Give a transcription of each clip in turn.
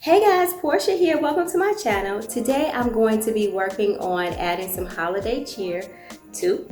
Hey guys, Portia here. Welcome to my channel. Today I'm going to be working on adding some holiday cheer to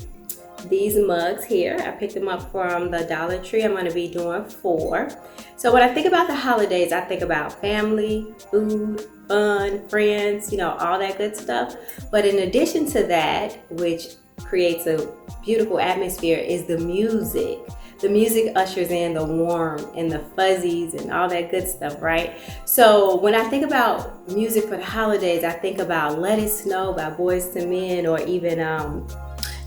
these mugs here. I picked them up from the Dollar Tree. I'm going to be doing 4. So when I think about the holidays, I think about family, food, fun, friends, all that good stuff. But in addition to that, which creates a beautiful atmosphere, is the music. The music ushers in the warmth and the fuzzies and all that good stuff, right? So when I think about music for the holidays, I think about Let It Snow by Boyz II Men, or even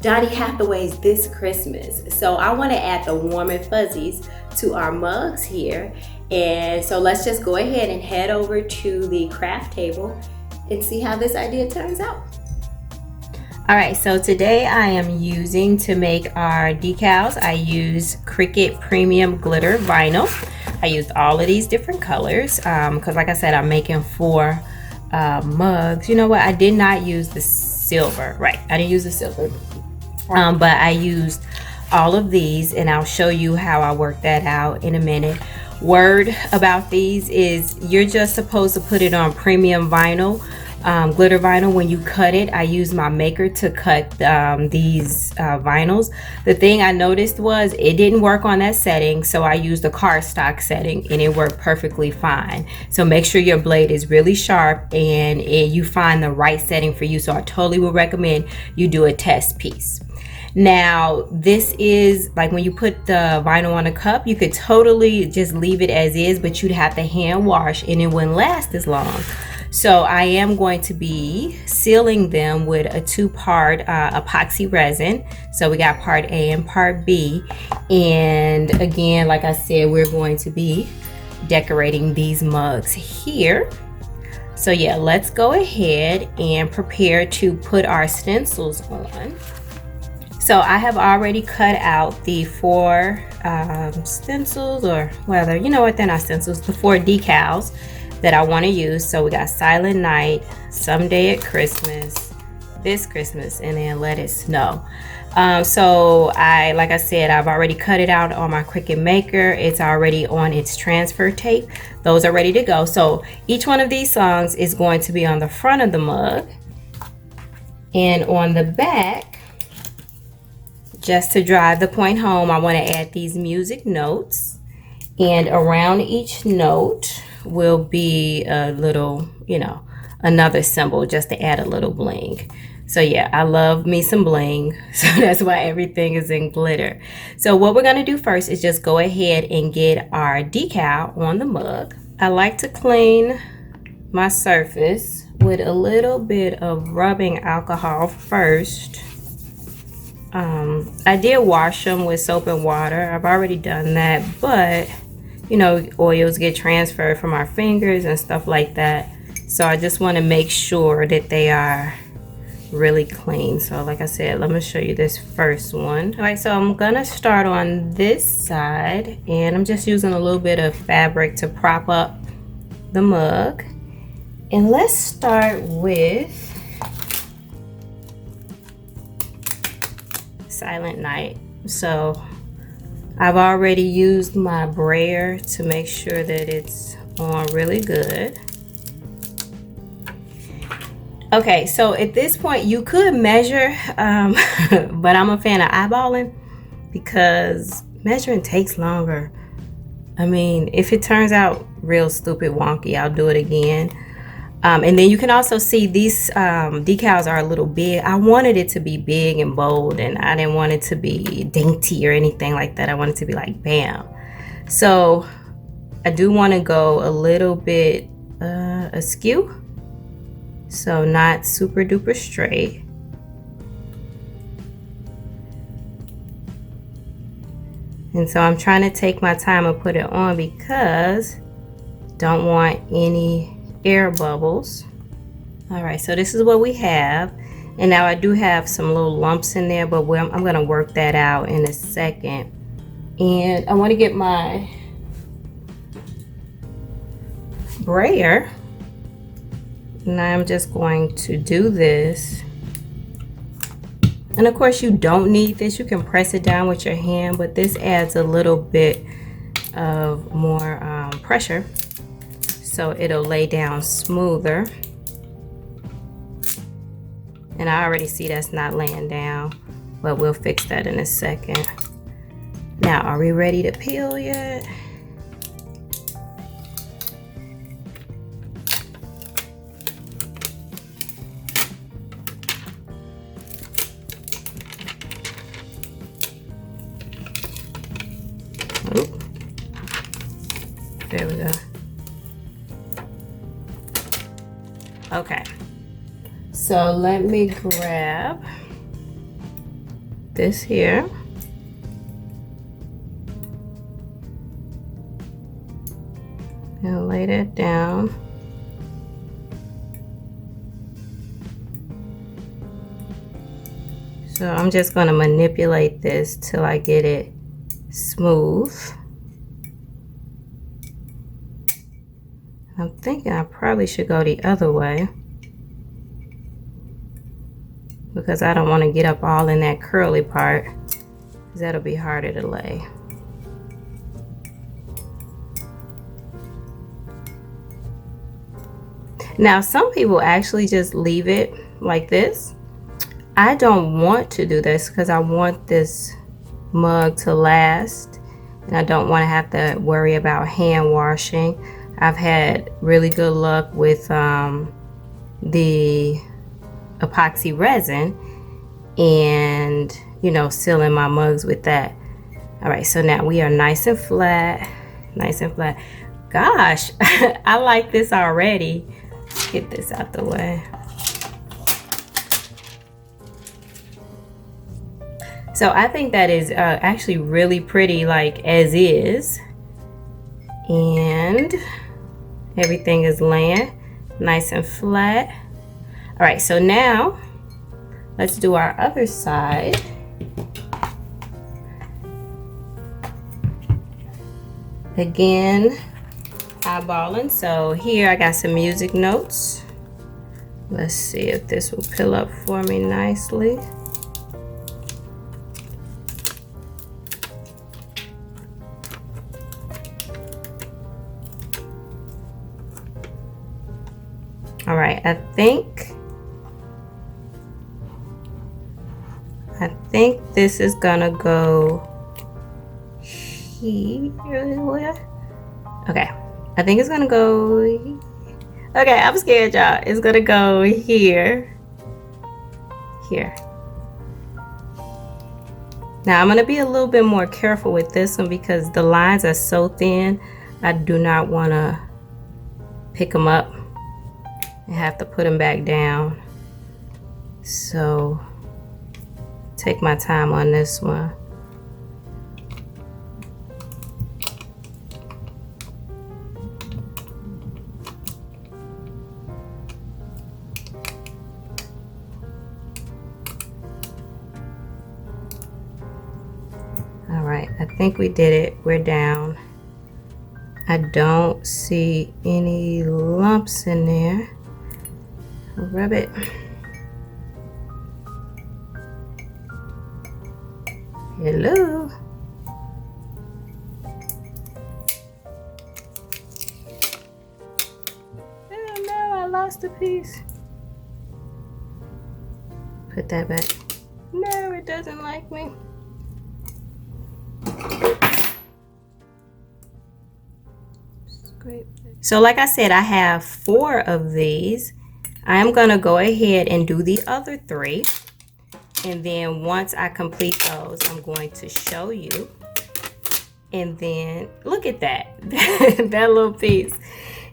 Donny Hathaways This Christmas. So I want to add the warm and fuzzies to our mugs here. And so let's just go ahead and head over to the craft table and see how this idea turns out. Alright, so today I am using, to make our decals, I use Cricut Premium Glitter Vinyl. I used all of these different colors because like I said, I'm making 4 mugs. You know what, I did not use the silver, right, I didn't use the silver, but I used all of these, and I'll show you how I work that out in a minute. Word about these is you're just supposed to put it on premium vinyl. Glitter vinyl. When you cut it, I use my maker to cut these vinyls. The thing I noticed was it didn't work on that setting, so I used the cardstock setting and it worked perfectly fine. So make sure your blade is really sharp and you find the right setting for you. So I totally would recommend you do a test piece. Now this is like when you put the vinyl on a cup, you could totally just leave it as is, but you'd have to hand wash and it wouldn't last as long. So I am going to be sealing them with a 2-part epoxy resin. So we got part A and part B. And again, like I said, we're going to be decorating these mugs here. So yeah, let's go ahead and prepare to put our stencils on. So I have already cut out the 4 stencils, or whether, you know what, they're not stencils, the 4 decals that I want to use. So we got Silent Night, Someday at Christmas, This Christmas, and then Let It Snow. So like I said, I've already cut it out on my Cricut Maker. It's already on its transfer tape. Those are ready to go. So each one of these songs is going to be on the front of the mug, and on the back, just to drive the point home, I want to add these music notes, and around each note will be a little, another symbol, just to add a little bling. So yeah, I love me some bling, so that's why everything is in glitter. So what we're going to do first is just go ahead and get our decal on the mug. I like to clean my surface with a little bit of rubbing alcohol first. I did wash them with soap and water. I've already done that, but oils get transferred from our fingers and stuff like that. So I just want to make sure that they are really clean. So like I said, let me show you this first one. All right, so I'm gonna start on this side, and I'm just using a little bit of fabric to prop up the mug. And let's start with Silent Night. So I've already used my brayer to make sure that it's on really good. Okay, so at this point you could measure, but I'm a fan of eyeballing because measuring takes longer. I mean, if it turns out real stupid wonky, I'll do it again. And then you can also see these decals are a little big. I wanted it to be big and bold, and I didn't want it to be dainty or anything like that. I want it to be like bam. So I do want to go a little bit askew, so not super duper straight. And so I'm trying to take my time and put it on because don't want any air bubbles. All right, so this is what we have, and now I do have some little lumps in there, but I'm going to work that out in a second. And I want to get my brayer, and I'm just going to do this. And of course you don't need this, you can press it down with your hand, but this adds a little bit of more pressure. so it'll lay down smoother. And I already see that's not laying down, but we'll fix that in a second. Now, are we ready to peel yet? Oop. There we go. Okay. So let me grab this here. And lay that down. So I'm just going to manipulate this till I get it smooth. I'm thinking I probably should go the other way, because I don't want to get up all in that curly part, because that'll be harder to lay. Now, some people actually just leave it like this. I don't want to do this because I want this mug to last, and I don't want to have to worry about hand washing. I've had really good luck with the epoxy resin, and you know, sealing my mugs with that. All right, so now we are nice and flat, nice and flat. Gosh, I like this already. Get this out the way. So I think that is actually really pretty, like as is, and everything is laying nice and flat. All right, so now let's do our other side. Again, eyeballing. So here I got some music notes. Let's see if this will peel up for me nicely. All right, I think this is gonna go here. Okay, I think it's gonna go. Okay, I'm scared, y'all. It's gonna go here. Here. Now I'm gonna be a little bit more careful with this one because the lines are so thin. I do not want to pick them up and have to put them back down. So take my time on this one. All right, I think we did it. We're down. I don't see any lumps in there. Rub it. Hello. Oh no, I lost a piece. Put that back. No, it doesn't like me. So like I said, I have 4 of these. I am going to go ahead and do the other 3. And then once I complete those, I'm going to show you. And then look at that, that little piece.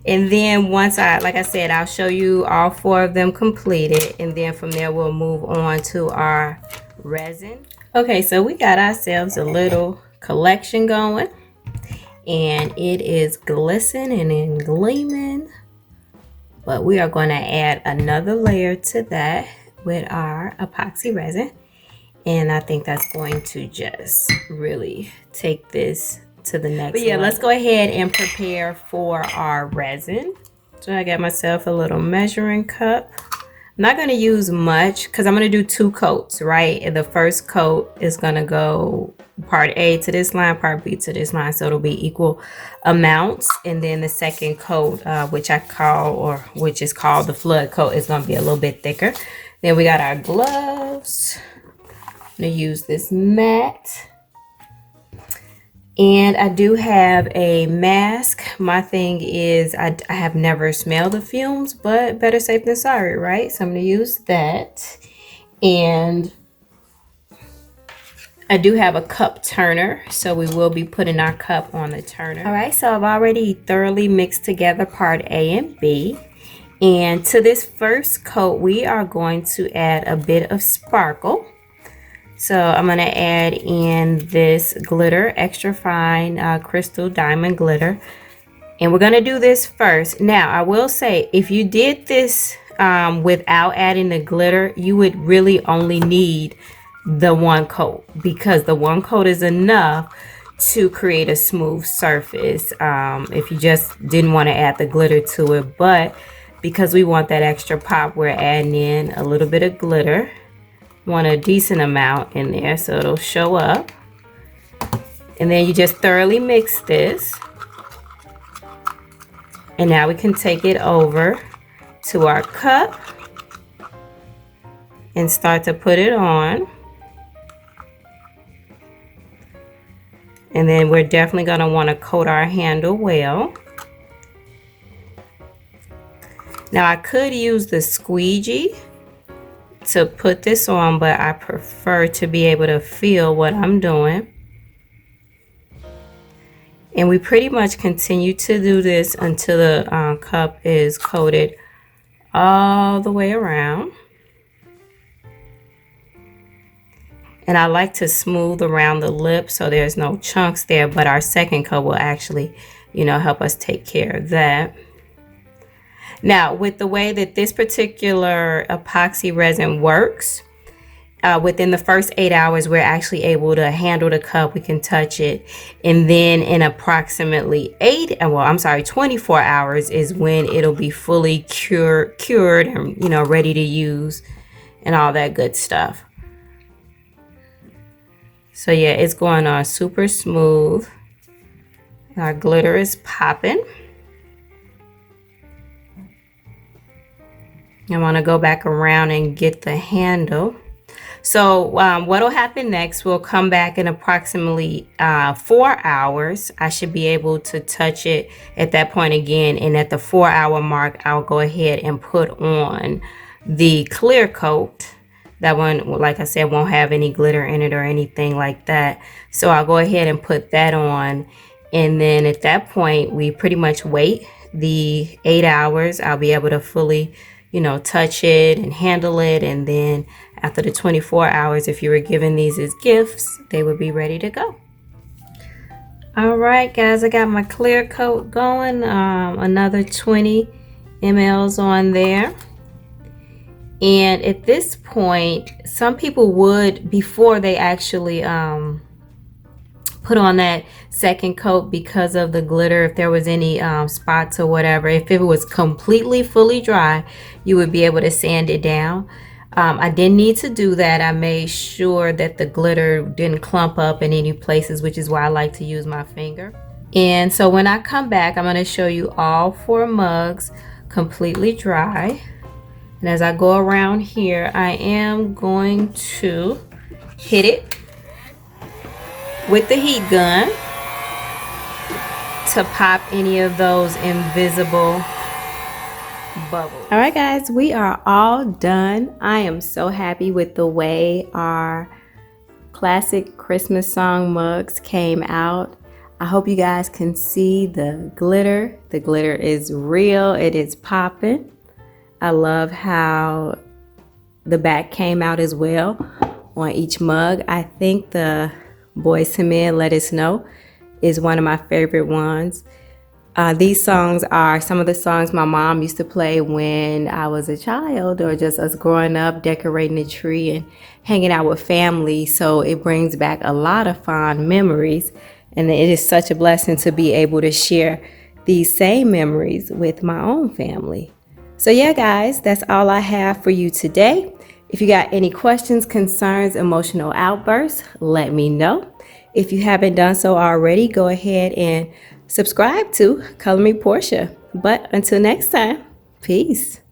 And then once like I said, I'll show you all 4 of them completed. And then from there, we'll move on to our resin. Okay, so we got ourselves a little collection going. And it is glistening and gleaming. But we are going to add another layer to that with our epoxy resin. And I think that's going to just really take this to the next level. Let's go ahead and prepare for our resin. So I got myself a little measuring cup. I'm not going to use much because I'm going to do 2 coats, right? And the first coat is going to go part A to this line, part B to this line. So it'll be equal amounts. And then the second coat, which is called the flood coat, is going to be a little bit thicker. Then we got our gloves. I'm going to use this mat. And I do have a mask. My thing is I have never smelled the fumes, but better safe than sorry, right? So I'm going to use that. And I do have a cup turner, so we will be putting our cup on the turner. All right, so I've already thoroughly mixed together part A and B. And to this first coat, we are going to add a bit of sparkle. So I'm going to add in this glitter, extra fine crystal diamond glitter. And we're going to do this first. Now, I will say, if you did this without adding the glitter, you would really only need the 1 coat, because the 1 coat is enough to create a smooth surface if you just didn't want to add the glitter to it. But because we want that extra pop, we're adding in a little bit of glitter. Want a decent amount in there so it'll show up. And then you just thoroughly mix this. And now we can take it over to our cup and start to put it on. And then we're definitely going to want to coat our handle well. Now I could use the squeegee to put this on, but I prefer to be able to feel what I'm doing. And we pretty much continue to do this until the cup is coated all the way around. And I like to smooth around the lip so there's no chunks there, but our second coat will actually, help us take care of that. Now, with the way that this particular epoxy resin works, within the first 8 hours, we're actually able to handle the cup. We can touch it. And then in approximately 24 hours is when it'll be fully cured and, ready to use and all that good stuff. So yeah, it's going on super smooth. Our glitter is popping. I want to go back around and get the handle. So what will happen next, we'll come back in approximately 4 hours. I should be able to touch it at that point again. And at the 4-hour mark, I'll go ahead and put on the clear coat. That one, like I said, won't have any glitter in it or anything like that. So I'll go ahead and put that on. And then at that point, we pretty much wait the 8 hours. I'll be able to fully touch it and handle it. And then after the 24 hours, if you were given these as gifts, they would be ready to go. All right, guys, I got my clear coat going. Another 20 mLs on there. And at this point, some people would, before they actually put on that second coat, because of the glitter, if there was any spots or whatever, if it was completely fully dry, you would be able to sand it down. I didn't need to do that. I made sure that the glitter didn't clump up in any places, which is why I like to use my finger. And so when I come back, I'm going to show you all 4 mugs completely dry. And as I go around here, I am going to hit it with the heat gun to pop any of those invisible bubbles. All right, guys, we are all done. I am so happy with the way our classic Christmas song mugs came out. I hope you guys can see the glitter. The glitter is real. It is popping. I love how the back came out as well on each mug. I think the Boyz II Men, Let Us Know, is one of my favorite ones. These songs are some of the songs my mom used to play when I was a child, or just us growing up, decorating the tree and hanging out with family. So it brings back a lot of fond memories. And it is such a blessing to be able to share these same memories with my own family. So yeah, guys, that's all I have for you today. If you got any questions, concerns, emotional outbursts, let me know. If you haven't done so already, go ahead and subscribe to Color Me Portia. But until next time, peace.